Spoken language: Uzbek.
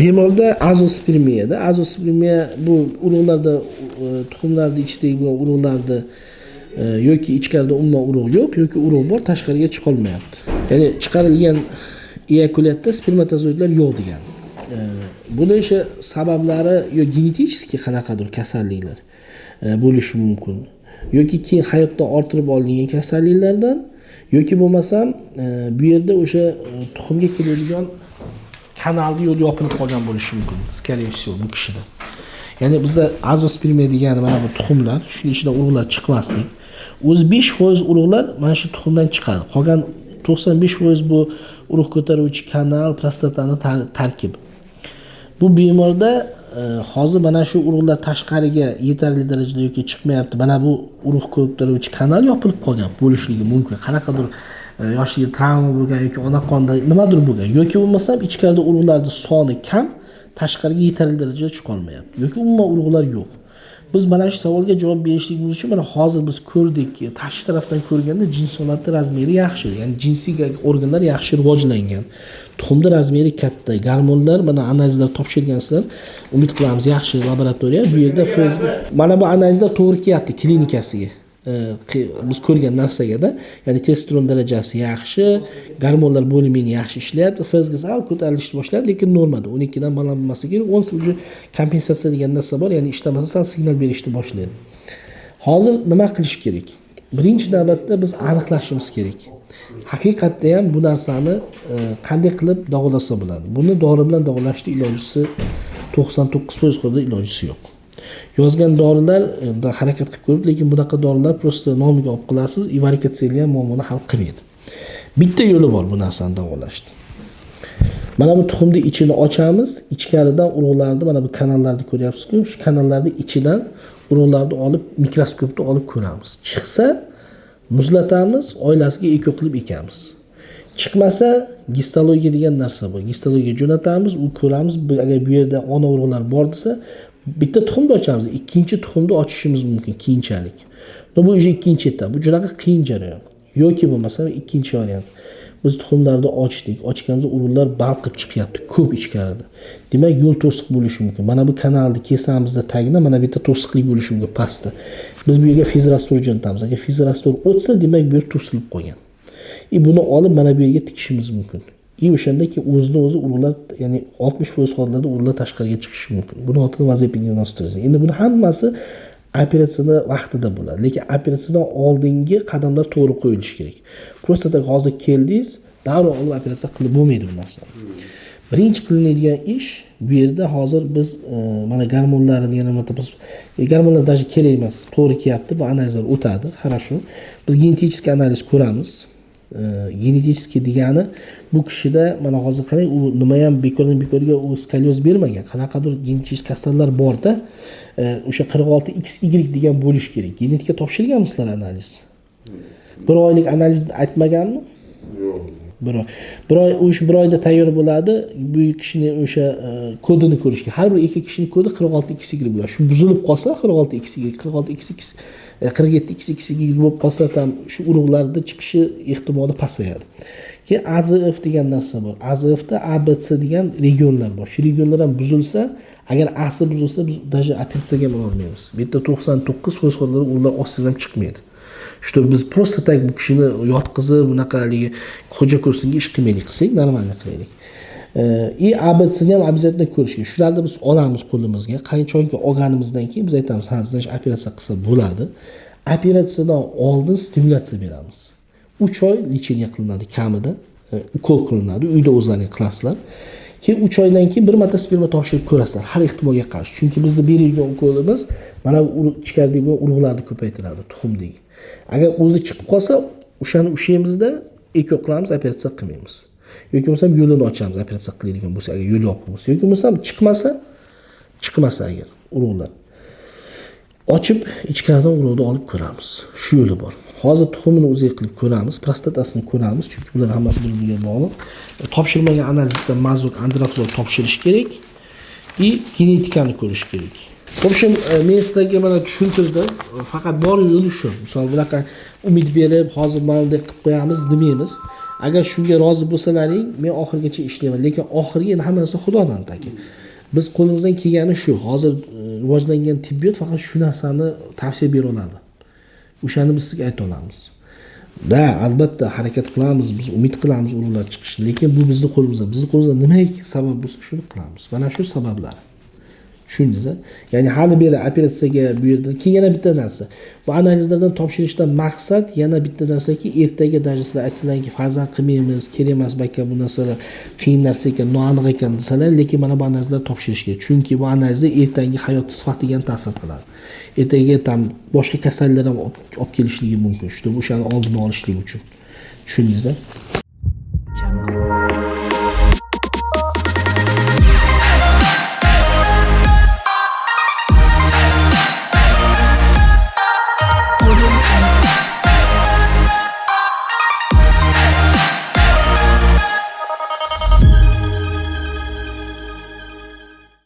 Bemorda azospermiyada, azospermiya bu urug'larda tuxumlarning ichidagi bo'lgan urug'larda yoki ichkarida umuman urug' yo'q yoki urug' bor, tashqariga chiqa olmayapti. Ya'ni chiqarilgan eyakulyatda spermatozoidlar yo'q degani. Buni o'sha sabablari yo genetik qanaqadir kasalliklar bo'lishi mumkin. Yoki keyin hayotdan orttirib olingan kasalliklardan yoki bo'lmasam bu yerda o'sha tuxumga keladigan kanalni yo'l yopilib qolgan bo'lishi mumkin. Skoriye всего bu kishida. Ya'ni bizda azospermiya degani mana bu tuxumlar, shuning ichidan urug'lar chiqmaslik. O'zi 5% urug'lar mana shu tuxumdan chiqadi. Qolgan 95% bu urug' ko'taruvchi kanal, prostatani tarkibi. Bu bemorda hozir mana shu urug'lar tashqariga yetarli darajada yoki chiqmayapti. Mana bu urug' ko'taruvchi kanal yopilib qolgan bo'lishligi mumkin. Qanaqadir yoshligiga travma bo'lgan yoki ona qonda nimadir bo'lgan yoki bo'lmasam ichkarida urug'larning soni kam, tashqariga yetarli darajada chiqa olmayapti yoki umuman urug'lar yo'q. Biz mana shu savolga javob berishligimiz uchun mana hozir biz ko'rdik, tashqi tarafdan ko'rganda jins holatda razmeri yaxshi, ya'ni jinsiy organlar yaxshi rivojlangan. Tuxumda razmeri katta, gormonlar mana analizlar topshirgansizlar. Umid qilamiz yaxshi laboratoriya bu yerda mana bu analizlar to'g'ri kelyapti klinikasiga. Biz ko'rgan narsaga-da, ya'ni testosteron darajasi yaxshi, gormonlar bo'limi yaxshi ishlayapti, FSG ko'tarilishni boshladi, lekin normada 12 dan baland bo'lmasa kerak, 10 uje kompensatsiya degan narsa bor, ya'ni ishlamasa sal signal berishni boshlaydi. Hozir nima qilish kerak? Birinchi navbatda biz aniqlashimiz kerak. Haqiqatda ham bu narsani qanday qilib davolasa bo'ladi? Buni dori bilan davolashning ilojisi 99% holda ilojisi yo'q. Yozgan dorilar harakat qilib ko'rib, lekin bunaqa dorilar prosta nomiga olib qolasiz, evarikatsiya ham muammoni hal qilmaydi. Bitta yo'li bor bu narsani davolashning. Mana bu tuxumni ichini ochamiz, ichkaridan urug'larni mana bu kanallarni ko'ryapsiz-ku, shu kanallarning ichidan urug'larni olib mikroskopda olib ko'ramiz. Chiqsa muzlatamiz, oilasiga eko qilib ekamiz. Chiqmasa gistologiya degan narsa bor. Gistologiyaga jo'natamiz, u ko'ramiz, agar bu yerda ona urug'lar bor desa, bitta tuxumni ochamiz, ikkinchi tuxumni ochishimiz mumkin keyinchalik. Bu o'sha ikkinchi etap. Bu juda qiyin jarayon. Yoki bo'lmasa ikkinchi variant. Biz tuxumlarni ochdik, ochganimizda urug'lar balqib chiqyapti, ko'p ichkarida. Demak, yo'l to'siq bo'lishi mumkin. Mana bu kanalni kesamizda tagida mana bu yerda to'siqlik bo'lishi mumkin pastda. Biz bu yerga fizrastor jo'natamiz. Agar fizrastor o'tsa, demak bu yer to'silib qolgan. Buni olib mana bu yerga tikishimiz mumkin. O'shanda ki o'zini o'zi urug'lar, ya'ni 60% hollarda urug'lar tashqariga chiqishi mumkin. Buni otini vazifa diagnostikasi. Endi buni hammasi operatsiyada vaqtida bo'ladi, lekin operatsiyadan oldingi qadamlar to'g'ri qo'yilishi kerak. Prostata hozir keldingiz, darrov operatsiya qilib bo'lmaydi bu narsa. Birinchi qilinadigan ish bu yerda hozir biz mana gormonlarni yana biz gormonlar даже kerak emas, to'g'ri kelyapti, bu analizlar o'tadi, хорошо. Biz genetik analiz ko'ramiz. Genetik degani bu kishida mana hozir qarang, u nima ham bekorga u skolyoz bermagan. Qanaqadir genetik kasallar bor-da, o'sha 46XY degan bo'lish kerak. Genetika topshirganmisizlar analiz? Bir oylik analizni aytmaganmi? Yo'q. Bir oyda tayyor bo'ladi. Bu kishining o'sha kodini ko'rishga. Har bir ikki kishining kodi 46XY bo'ladi. Shu buzilib qolsa 46XY, 47XY bo'lib qolsa ham shu urug'larda chiqishi ehtimoli pasayadi. Keyin AZF degan narsa bor. AZFda ABC degan regionlar bor. Shu regionlar ham buzilsa, agar A'si buzilsa biz даже operatsiyaga ham olmaymiz. Bu yerda 99% hollarda ular ossiz ham chiqmaydi. Что biz просто tak bu kishini yotqizib bunaqaligi xo'ja ko'rsinga ish qilmaylik, qilsak normal qilaylik. ABCni ham обязательно ko'rish kerak. Shularni biz olamiz qo'limizga. Qanchonki olganimizdan keyin biz aytamiz, ha, sizlar operatsiya qilsa bo'ladi. Operatsiyadan oldin stimulyatsiya beramiz. 3 oy lecheniya qilinadi kamida, ukol qilinadi, uyda o'zlaring qilasizlar. Keyin 3 oydan keyin bir marta sperma topshirib ko'rasizlar, har ehtimolga qarshi. Chunki bizda berilgan ukolimiz mana ichkaridagi bo'lgan urug'larni ko'paytiradi, tuxumdagi. Agar o'zi chiqib qolsa, o'shani ushaymizda eko qilamiz, operatsiya qilmaymiz. Yoki bo'lmasa yo'lini ochamiz, operatsiya qiladigan bo'lsa, agar yo'l yopiq bo'lsa. Yoki bo'lmasa chiqmasa agar urug'lar ochib ichkaridan urug'ni olib ko'ramiz. Shu yo'li bor. Hozir tuxumini o'ziga qilib ko'ramiz, prostatasini ko'ramiz, chunki bular hammasi bir-biriga bog'liq. Topshirmagan analizda mazot, androflor topshirish kerak va genetikani ko'rish kerak. Xo'shim, men sizlarga mana tushuntirdim. Faqat bor yo'li shu. Misol bunaqa umid berib, hozir mana bunday qilib qo'yamiz demaymiz. Agar shunga rozi bo'lsalaring, men oxirigacha ishlayman, lekin oxirgi endi hamma narsa Xudodan taki. Biz qo'limizdan kelgani shu. Hozir rivojlangan tibbiyot faqat shu narsani tavsiya bera oladi. O'shani biz sizga ayta olamiz. Da, albatta harakat qilamiz, biz umid qilamiz urug'lar chiqishini, lekin bu bizning qo'limizda. Bizning qo'limizda nima sabab bo'lsa, shuni qilamiz. Mana shu sabablar. Tushundingiz-a? Ya'ni hali beri operatsiyaga bu yerda keyin yana bitta narsa. Bu analizlardan topshirishdan maqsad yana bitta narsaki, ertaga даже sizlar aytsalarki, farzand qilmaymiz, kerak emas baka bu narsalar qiyin narsa ekan, noaniq ekan desalar, lekin mana bu analizlar topshirish kerak. Chunki bu analizda ertangi hayot sifatiga ham ta'sir qiladi. Ertaga ham boshqa kasalliklar ham olib kelishligi mumkin. Shu o'shani oldini olishlik uchun. Tushundingiz-a?